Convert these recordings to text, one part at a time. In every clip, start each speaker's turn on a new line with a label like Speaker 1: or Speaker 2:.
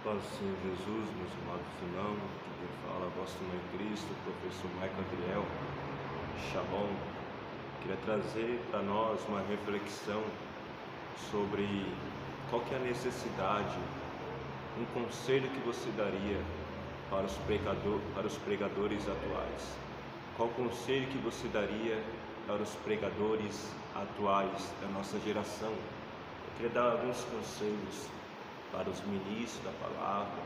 Speaker 1: Paz do Senhor Jesus, meus amados irmãos, que quem fala, vosso irmão em Cristo, professor Michael Adriel, Shalom. Queria trazer para nós uma reflexão sobre qual que é a necessidade, um conselho que você daria para os pregadores atuais. Qual conselho que você daria para os pregadores atuais da nossa geração? Eu queria dar alguns conselhos para os ministros da palavra,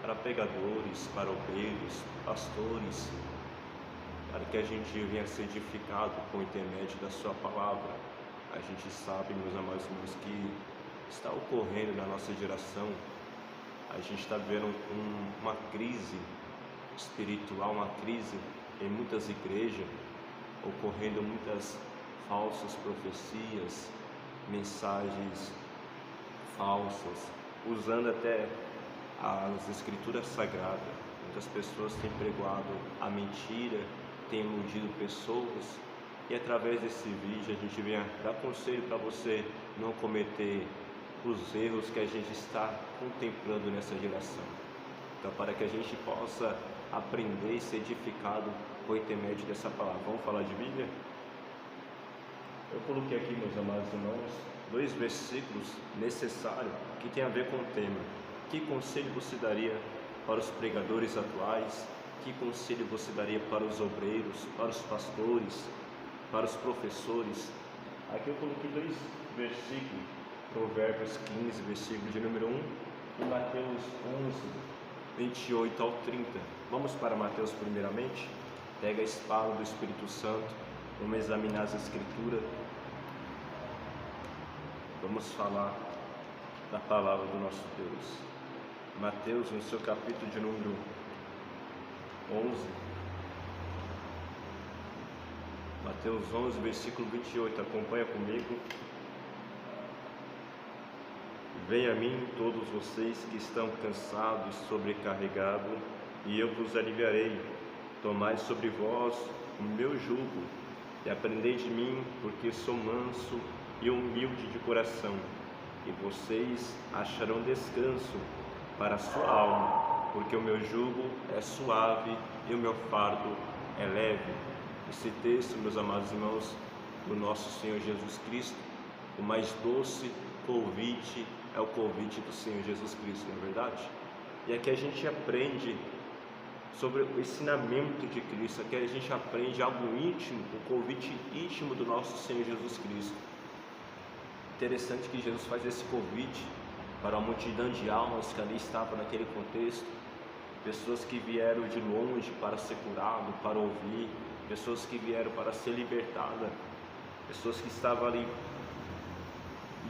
Speaker 1: para pregadores, para obreiros, pastores, para que a gente venha a ser edificado com o intermédio da sua palavra. A gente sabe, meus amados irmãos, que está ocorrendo na nossa geração, a gente está vivendo uma crise espiritual, uma crise em muitas igrejas, ocorrendo muitas falsas profecias, mensagens falsas, usando até as escrituras sagradas. Muitas pessoas têm pregoado a mentira, têm iludido pessoas, e através desse vídeo a gente vem dar conselho para você não cometer os erros que a gente está contemplando nessa geração. Então, para que a gente possa aprender e ser edificado com o intermédio dessa palavra. Vamos falar de Bíblia? Eu coloquei aqui, meus amados irmãos, 2 versículos necessários que tem a ver com o tema. Que conselho você daria para os pregadores atuais? Que conselho você daria para os obreiros, para os pastores, para os professores? Aqui eu coloquei 2 versículos, Provérbios 15, versículo de número 1, e Mateus 11, 28 ao 30. Vamos para Mateus primeiramente. Pega a espada do Espírito Santo, vamos examinar as Escrituras. Vamos falar da palavra do nosso Deus. Mateus, no seu capítulo de número 11. Mateus 11, versículo 28. Acompanha comigo. Venha a mim todos vocês que estão cansados e sobrecarregados, e eu vos aliviarei. Tomai sobre vós o meu jugo e aprendei de mim, porque sou manso e humilde de coração, e vocês acharão descanso para a sua alma, porque o meu jugo é suave e o meu fardo é leve. Esse texto, meus amados irmãos, do nosso Senhor Jesus Cristo, o mais doce convite é o convite do Senhor Jesus Cristo, não é verdade? E aqui a gente aprende sobre o ensinamento de Cristo, aqui a gente aprende algo íntimo, o convite íntimo do nosso Senhor Jesus Cristo. Interessante que Jesus faz esse convite para a multidão de almas que ali estavam naquele contexto, pessoas que vieram de longe para ser curado, para ouvir, pessoas que vieram para ser libertadas, pessoas que estavam ali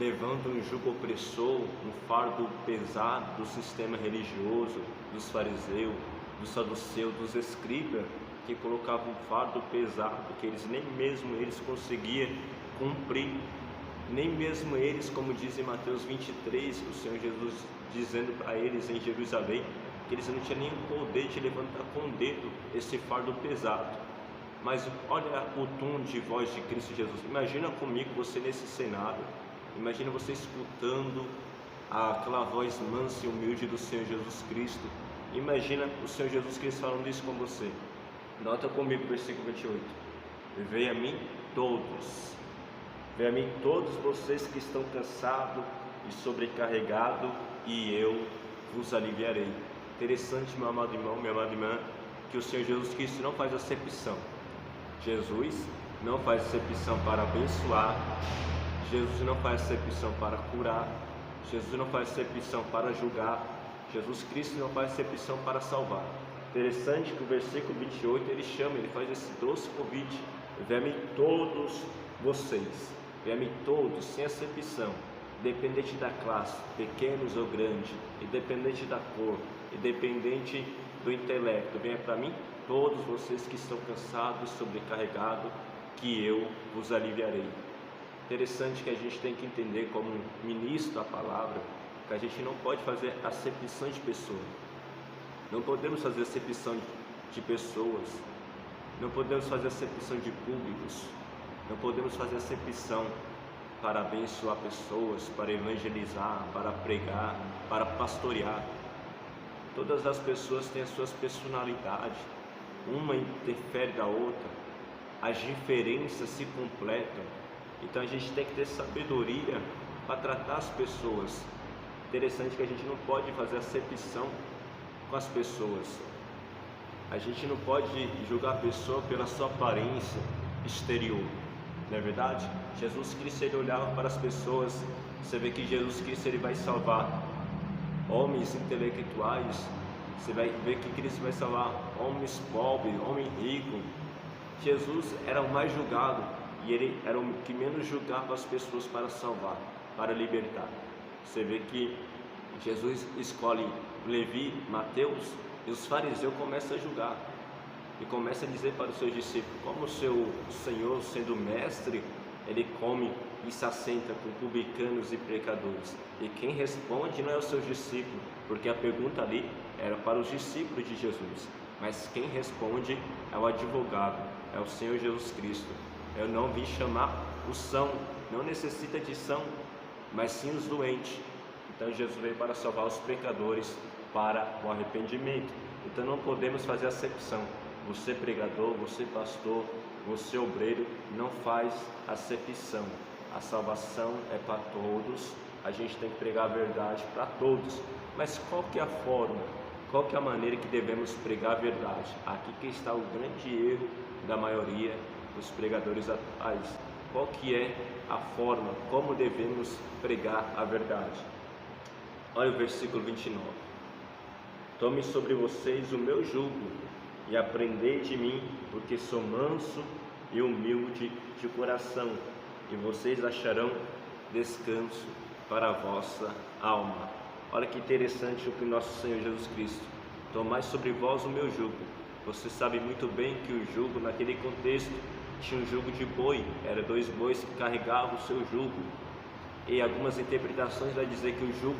Speaker 1: levando um jugo opressor, um fardo pesado do sistema religioso, dos fariseus, dos saduceus, dos escribas, que colocavam um fardo pesado que nem mesmo eles conseguiam cumprir. Nem mesmo eles, como diz em Mateus 23, o Senhor Jesus dizendo para eles em Jerusalém, que eles não tinham nem o poder de levantar com o dedo esse fardo pesado. Mas olha o tom de voz de Cristo Jesus. Imagina comigo você nesse cenário, imagina você escutando aquela voz mansa e humilde do Senhor Jesus Cristo. Imagina o Senhor Jesus Cristo falando isso com você. Nota comigo o versículo 28. Venha a mim todos. Venha a mim todos vocês que estão cansados e sobrecarregados, e eu vos aliviarei. Interessante, meu amado irmão, minha amada irmã, que o Senhor Jesus Cristo não faz acepção. Jesus não faz acepção para abençoar. Jesus não faz acepção para curar. Jesus não faz acepção para julgar. Jesus Cristo não faz acepção para salvar. Interessante que o versículo 28 ele faz esse doce convite. Venha a mim todos vocês. Venha a mim todos, sem acepção, independente da classe, pequenos ou grandes, independente da cor, independente do intelecto. Venha para mim todos vocês que estão cansados e sobrecarregados, que eu vos aliviarei. Interessante que a gente tem que entender, como ministro da palavra, que a gente não pode fazer acepção de pessoas. Não podemos fazer acepção de pessoas. Não podemos fazer acepção de públicos. Não podemos fazer acepção para abençoar pessoas, para evangelizar, para pregar, para pastorear. Todas as pessoas têm as suas personalidades, uma interfere da outra, as diferenças se completam. Então a gente tem que ter sabedoria para tratar as pessoas. Interessante que a gente não pode fazer acepção com as pessoas. A gente não pode julgar a pessoa pela sua aparência exterior, não é verdade? Jesus Cristo, ele olhava para as pessoas. Você vê que Jesus Cristo, ele vai salvar homens intelectuais. Você vai ver que Cristo vai salvar homens pobres, homem rico. Jesus era o mais julgado e ele era o que menos julgava as pessoas para salvar, para libertar. Você vê que Jesus escolhe Levi, Mateus, e os fariseus começam a julgar e começam a dizer para os seus discípulos: como o seu Senhor, sendo mestre, ele come e se assenta com publicanos e pecadores. E quem responde não é os seus discípulos, porque a pergunta ali era para os discípulos de Jesus, mas quem responde é o advogado, é o Senhor Jesus Cristo. Eu não vim chamar os são, não necessita de são, mas sim os doentes. Então Jesus veio para salvar os pecadores para o arrependimento. Então não podemos fazer acepção. Você pregador, você pastor, você obreiro, não faz acepção. A salvação é para todos, a gente tem que pregar a verdade para todos. Mas qual que é a forma? Qual que é a maneira que devemos pregar a verdade? Aqui que está o grande erro da maioria dos pregadores atuais. Qual que é a forma? Como devemos pregar a verdade? Olha o versículo 29. Tome sobre vocês o meu jugo e aprendei de mim, porque sou manso e humilde de coração, e vocês acharão descanso para a vossa alma. Olha que interessante o que nosso Senhor Jesus Cristo: tomai sobre vós o meu jugo. Você sabe muito bem que o jugo, naquele contexto, tinha um jugo de boi, eram 2 bois que carregavam o seu jugo. E algumas interpretações vai dizer que o jugo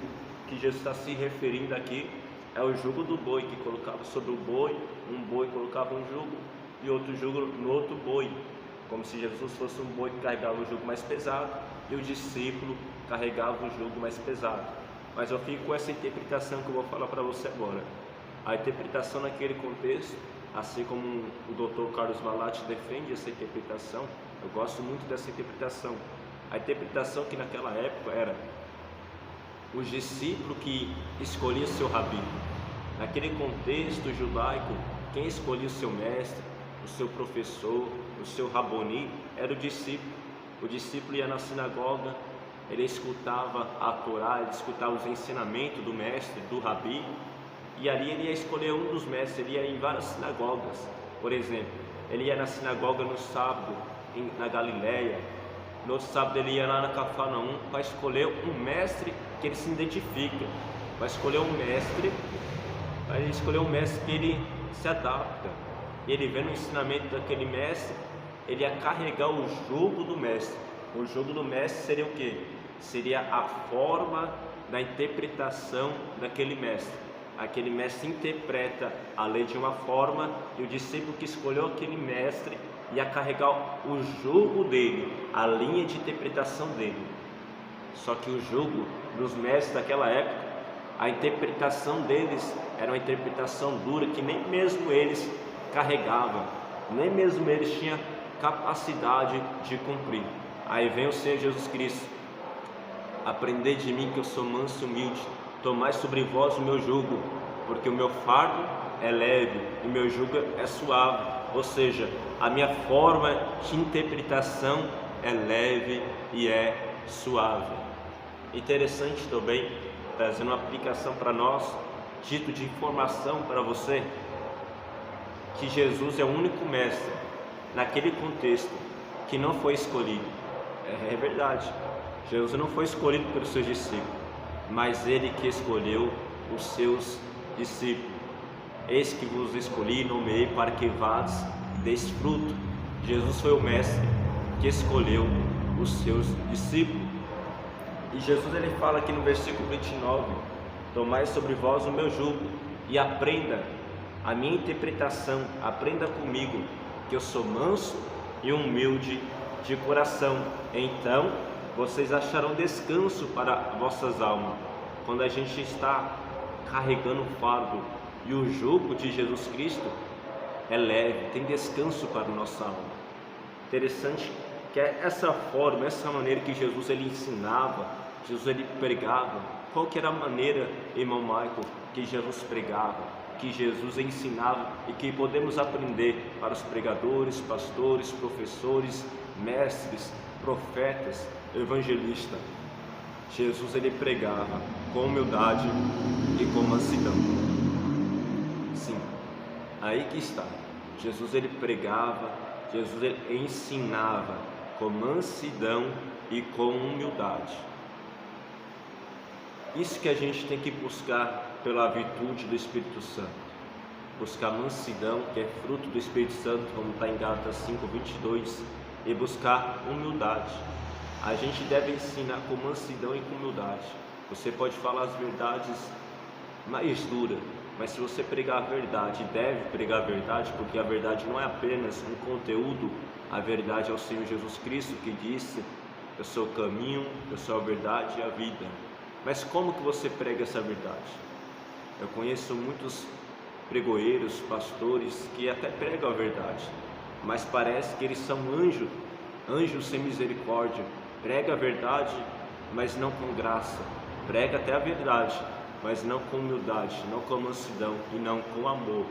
Speaker 1: que Jesus está se referindo aqui é o jugo do boi, que colocava sobre o boi, um boi colocava um jugo e outro jugo no outro boi, como se Jesus fosse um boi que carregava o jugo mais pesado e o discípulo carregava o jugo mais pesado. Mas eu fico com essa interpretação que eu vou falar para você agora. A interpretação naquele contexto, assim como o Dr. Carlos Malatti defende essa interpretação, eu gosto muito dessa interpretação. A interpretação que naquela época era os discípulos que escolhiam seu rabi. Naquele contexto judaico, quem escolhia o seu mestre, o seu professor, o seu raboni, era o discípulo. O discípulo ia na sinagoga, ele escutava a Torá, ele escutava os ensinamentos do mestre, do rabi, e ali ele ia escolher um dos mestres. Ele ia em várias sinagogas. Por exemplo, ele ia na sinagoga no sábado, na Galileia. No outro sábado ele ia lá na Cafarnaum para escolher um mestre que ele se identifica, para escolher um mestre que ele se adapta. E ele vendo o ensinamento daquele mestre, ele ia carregar o jugo do mestre. O jugo do mestre seria o quê? Seria a forma da interpretação daquele mestre. Aquele mestre interpreta a lei de uma forma, e o discípulo que escolheu aquele mestre ia carregar o jugo dele, a linha de interpretação dele. Só que o jugo dos mestres daquela época, a interpretação deles era uma interpretação dura que nem mesmo eles carregavam, nem mesmo eles tinham capacidade de cumprir. Aí vem o Senhor Jesus Cristo: aprendei de mim, que eu sou manso e humilde, tomai sobre vós o meu jugo, porque o meu fardo é leve e o meu jugo é suave. Ou seja, a minha forma de interpretação é leve e é suave. Interessante também, trazendo uma aplicação para nós, título de informação para você, que Jesus é o único mestre naquele contexto que não foi escolhido. É verdade, Jesus não foi escolhido pelos seus discípulos, mas ele que escolheu os seus discípulos. Eis que vos escolhi e nomeei para que vades deis fruto. Jesus foi o mestre que escolheu os seus discípulos. E Jesus ele fala aqui no versículo 29: tomai sobre vós o meu jugo e aprenda a minha interpretação, aprenda comigo, que eu sou manso e humilde de coração, então vocês acharão descanso para vossas almas. Quando a gente está carregando o fardo. E o jugo de Jesus Cristo é leve, tem descanso para a nossa alma. Interessante que é essa forma, essa maneira que Jesus ele ensinava, Jesus ele pregava. Qual que era a maneira, irmão Michael, que Jesus pregava, que Jesus ensinava e que podemos aprender para os pregadores, pastores, professores, mestres, profetas, evangelistas? Jesus ele pregava com humildade e com mansidão. Sim, aí que está. Jesus ele pregava, Jesus ele ensinava com mansidão e com humildade. Isso que a gente tem que buscar pela virtude do Espírito Santo. Buscar mansidão, que é fruto do Espírito Santo, como está em Gálatas 5:22, e buscar humildade. A gente deve ensinar com mansidão e com humildade. Você pode falar as verdades mais duras, mas se você pregar a verdade, deve pregar a verdade, porque a verdade não é apenas um conteúdo, a verdade é o Senhor Jesus Cristo que disse: eu sou o caminho, eu sou a verdade e a vida. Mas como que você prega essa verdade? Eu conheço muitos pregoeiros, pastores que até pregam a verdade, mas parece que eles são anjos sem misericórdia. Prega a verdade, mas não com graça. Prega até a verdade, mas não com humildade, não com mansidão e não com amor.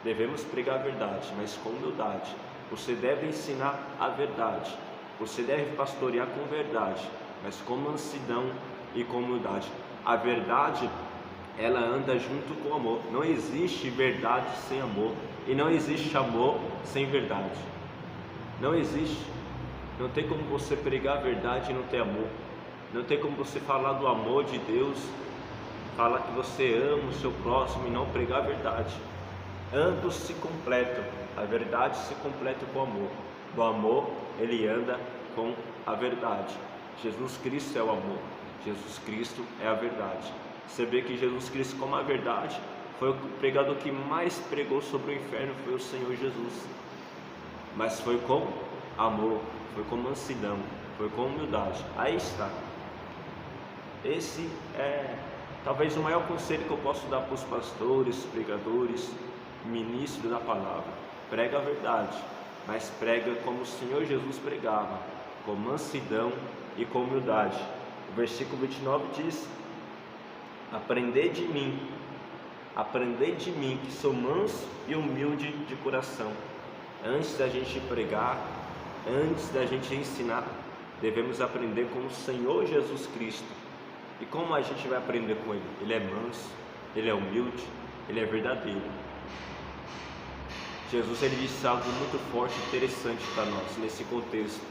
Speaker 1: Devemos pregar a verdade, mas com humildade. Você deve ensinar a verdade. Você deve pastorear com verdade, mas com mansidão e com humildade. A verdade, ela anda junto com o amor. Não existe verdade sem amor, e não existe amor sem verdade. Não existe. Não tem como você pregar a verdade e não ter amor. Não tem como você falar do amor de Deus, falar que você ama o seu próximo e não pregar a verdade. Ambos se completam. A verdade se completa com o amor. O amor, ele anda com a verdade. Jesus Cristo é o amor. Jesus Cristo é a verdade. Você vê que Jesus Cristo, como a verdade, foi o pregador que mais pregou sobre o inferno, foi o Senhor Jesus. Mas foi com amor, foi com mansidão, foi com humildade. Aí está. Esse é talvez o maior conselho que eu posso dar para os pastores, pregadores, ministros da palavra. Prega a verdade, mas prega como o Senhor Jesus pregava, com mansidão e com humildade. O versículo 29 diz: aprendei de mim, que sou manso e humilde de coração. Antes da gente pregar, antes da gente ensinar, devemos aprender com o Senhor Jesus Cristo. E como a gente vai aprender com Ele? Ele é manso, Ele é humilde, Ele é verdadeiro. Jesus ele disse algo muito forte e interessante para nós nesse contexto.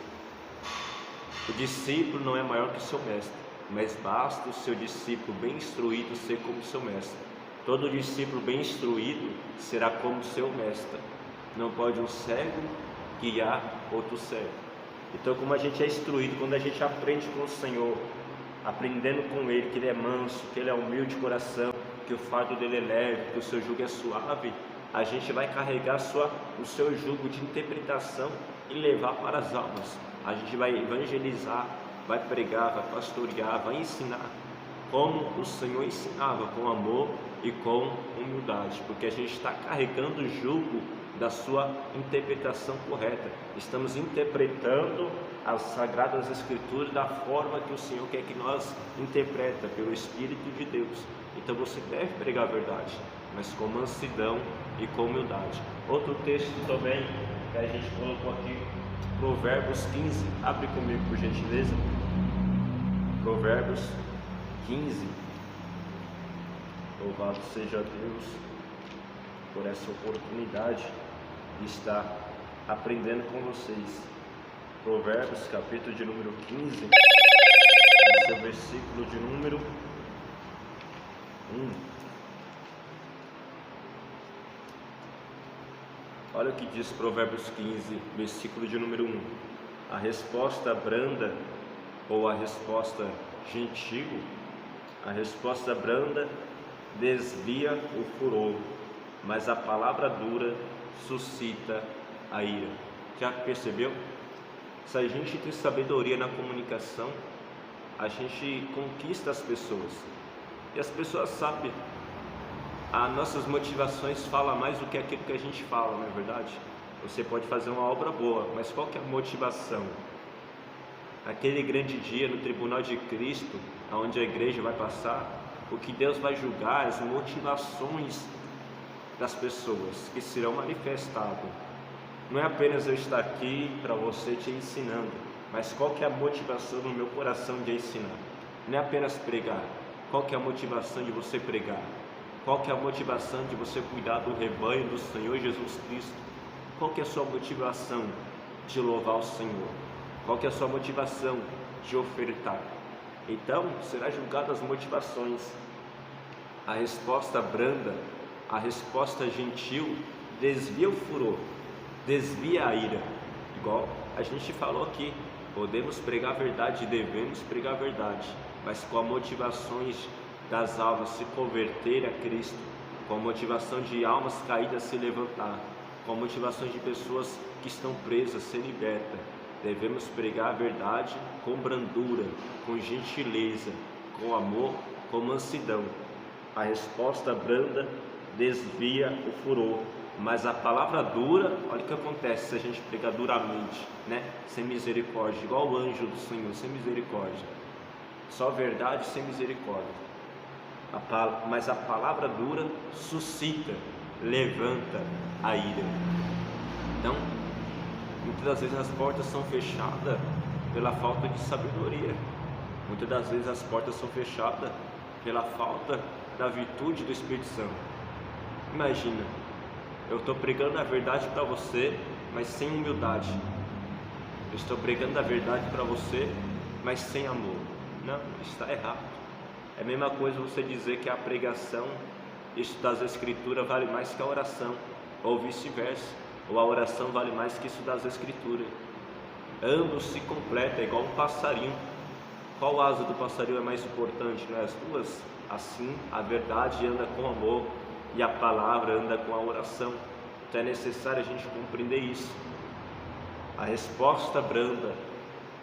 Speaker 1: O discípulo não é maior que o seu mestre, mas basta o seu discípulo bem instruído ser como seu mestre. Todo discípulo bem instruído será como seu mestre. Não pode um cego guiar outro cego. Então, como a gente é instruído, quando a gente aprende com o Senhor, aprendendo com Ele que Ele é manso, que Ele é humilde de coração, que o fardo dele é leve, que o seu jugo é suave, a gente vai carregar o seu jugo de interpretação e levar para as almas. A gente vai evangelizar, vai pregar, vai pastorear, vai ensinar como o Senhor ensinava, com amor e com humildade, porque a gente está carregando o jugo da sua interpretação correta. Estamos interpretando as Sagradas Escrituras da forma que o Senhor quer que nós interpreta, pelo Espírito de Deus. Então você deve pregar a verdade, mas com mansidão e com humildade. Outro texto também que a gente colocou aqui, Provérbios 15, abre comigo por gentileza. Provérbios 15. Louvado seja Deus por essa oportunidade de estar aprendendo com vocês. Provérbios, capítulo de número 15, seu versículo de número 1. Olha o que diz Provérbios 15, versículo de número 1. A resposta branda ou a resposta gentil, a resposta branda desvia o furor, mas a palavra dura suscita a ira. Já percebeu? Se a gente tem sabedoria na comunicação, a gente conquista as pessoas. E as pessoas sabem as nossas motivações falam mais do que aquilo que a gente fala, não é verdade? Você pode fazer uma obra boa, mas qual que é a motivação? Aquele grande dia no tribunal de Cristo, onde a igreja vai passar, o que Deus vai julgar, as motivações das pessoas que serão manifestadas. Não é apenas eu estar aqui para você te ensinando, mas qual que é a motivação no meu coração de ensinar? Não é apenas pregar. Qual que é a motivação de você pregar? Qual que é a motivação de você cuidar do rebanho do Senhor Jesus Cristo? Qual que é a sua motivação de louvar o Senhor? Qual que é a sua motivação de ofertar? Então, será julgada as motivações. A resposta branda, a resposta gentil, desvia o furor, desvia a ira. Igual a gente falou aqui, podemos pregar a verdade, devemos pregar a verdade, mas com as motivações das almas se converterem a Cristo, com a motivação de almas caídas se levantar, com a motivação de pessoas que estão presas ser libertas. Devemos pregar a verdade com brandura, com gentileza, com amor, com mansidão. A resposta branda desvia o furor, mas a palavra dura, olha o que acontece se a gente pregar duramente, né? Sem misericórdia, igual o anjo do Senhor, sem misericórdia. Só verdade sem misericórdia. Mas a palavra dura suscita, levanta a ira. Então, muitas das vezes as portas são fechadas pela falta de sabedoria. Muitas das vezes as portas são fechadas pela falta da virtude do Espírito Santo. Imagina, eu estou pregando a verdade para você, mas sem humildade. Eu estou pregando a verdade para você, mas sem amor. Não, está errado. É a mesma coisa você dizer que a pregação, estudar as Escrituras vale mais que a oração, ou vice-versa, ou a oração vale mais que estudar as Escrituras. Ambos se completam, é igual um passarinho. Qual asa do passarinho é mais importante? Não é as duas? Assim, a verdade anda com amor e a palavra anda com a oração. Então é necessário a gente compreender isso. A resposta branda,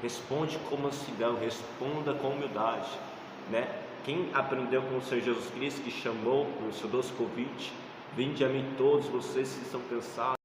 Speaker 1: responde com mansidão, responda com humildade, né? Quem aprendeu com o Senhor Jesus Cristo, que chamou no seu doce convite: vinde a mim todos vocês que estão cansados